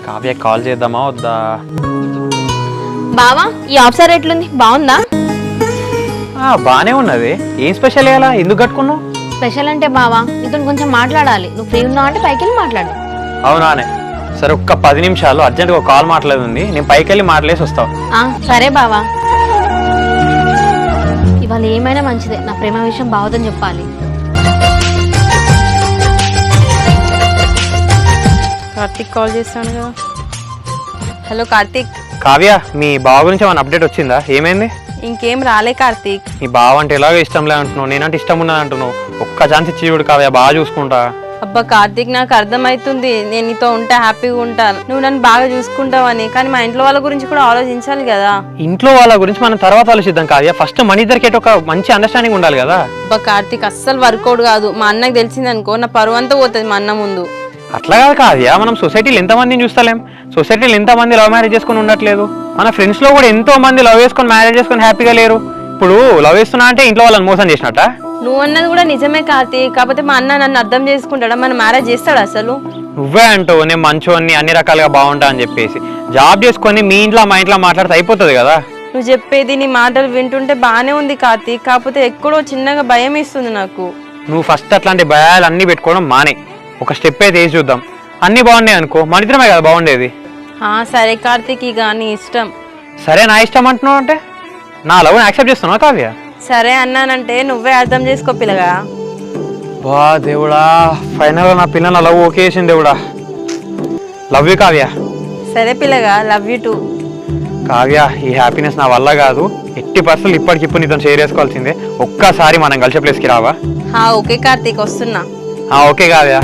Kavya call చేద్దామా వద్దా? బావా ఈ ఆఫ్ సార్ ఎట్లుంది, బాగుందా? బానే ఉన్నది. ఏం స్పెషల్ ఇయ్యాలా? ఎందుకు కట్టుకున్నావు? స్పెషల్ అంటే బావా నీతో కొంచెం మాట్లాడాలి. నువ్వు ఫ్రీ ఉన్నావు అంటే పైకి వెళ్ళి మాట్లాడు. అవునానే, సరే ఒక్క 10 నిమిషాలు అర్జెంట్గా ఒక కాల్ మాట్లాడింది, నేను పైకి వెళ్ళి మాట్లాడేసి వస్తావు. సరే బావా. ఇవాళ ఏమైనా మంచిదే, నా ప్రేమ విషయం బావదని చెప్పాలి. కార్తీక్ కాల్ చేస్తాను కదా. హలో కార్తీక్. కావ్య, మీ బావ గురించి ఏమైనా అప్డేట్ వచ్చిందా? ఏమైంది? ఇంకేం రాలే కార్తీక్. నీ బావ అంటే ఎలాగో ఇష్టంలే అంటున్నావు, నేనంటే ఇష్టం ఉన్నది అంటున్నావు. ఒక్క ఛాన్స్ ఇచ్చి చూడు కావ్య, బాగా చూసుకుంటా. అబ్బా కార్తీక్, నాకు అర్థమవుతుంది నేను నీతో ఉంటే హ్యాపీగా ఉంటాను, నువ్వు నన్ను బాగా చూసుకుంటావని. కానీ మా ఇంట్లో వాళ్ళ గురించి కూడా ఆలోచించాలి కదా. ఇంట్లో వాళ్ళ గురించి మనం తర్వాత ఆలోచిద్దాం కావ్య. ఫస్ట్ మన ఇద్దరికి ఒక మంచి అండర్స్టాండింగ్ ఉండాలి కదా. అబ్బా కార్తీక్, అస్సలు వర్కౌట్ కాదు. మా అన్నకి తెలిసింది అనుకో, నా పరువు అంతా పోతుంది మా అన్న ముందు. అట్లా కాదు కావ్య, మనం సొసైటీలో ఎంతమందిని చూస్తలేం? సొసైటీలో ఎంతమంది లవ్ మ్యారేజ్ చేసుకుని ఉండట్లేదు? మన ఫ్రెండ్స్ లో కూడా ఎంతో మంది లవ్ చేసుకొని మ్యారేజ్ చేసుకొని హ్యాపీగా లేరు. ఇప్పుడు లవ్ చేస్తున్నా అంటే ఇంట్లో వాళ్ళని మోసం చేసినట్ట? నువ్వు అన్నది కూడా నిజమే కార్తీక్, కాకపోతే మా అన్న నన్ను అర్థం చేసుకుంటాడా? మన మ్యారేజ్ చేస్తాడు అసలు? నువ్వే అంటావు నేను మంచోన్ని అన్ని రకాలుగా బాగుంటా అని చెప్పేసి. జాబ్ చేసుకొని మీ ఇంట్లో మా ఇంట్లో మాట్లాడితే అయిపోతుంది కదా. నువ్వు చెప్పేది నీ మాటలు వింటుంటే బానే ఉంది కార్తీక్, కాకపోతే ఎక్కడో చిన్నగా భయం ఇస్తుంది నాకు. నువ్వు ఫస్ట్ అట్లాంటి భయాలు అన్ని పెట్టుకోవడం మానే, ఒక స్టెప్ అయితే వేసి చూద్దాం. అన్ని బాగున్నాయి అనుకో, మన ఇద్దరమే కదా బాగుండేది. సరే కార్తీక్, ఇక నీ ఇష్టం. సరే నా ఇష్టం అంటున్నావు అంటే నా లవ్ యాక్సెప్ట్ చేస్తున్నావా కావ్య? సరే అన్నానంటే నువ్వే అర్థం చేసుకో పిల్లగా. బా దేవుడా, ఫైనల్గా నా పిల్ల నా లవ్ ఓకే చేసింది దేవుడా. Love you Kavya. సరే పిల్లగా, లవ్ యూ టూ. కావ్య, ఈ హ్యాపీనెస్ నా వల్ల కాదు. ఎట్టి పర్సెంట్ ఇప్పటికిప్పుడు నీతో షేర్ చేసుకోవాల్సిందే. ఒక్కసారి మనం కలిసే ప్లేస్కి రావా? ఓకే కార్తీక్, వస్తున్నా. ఓకే కావ్య.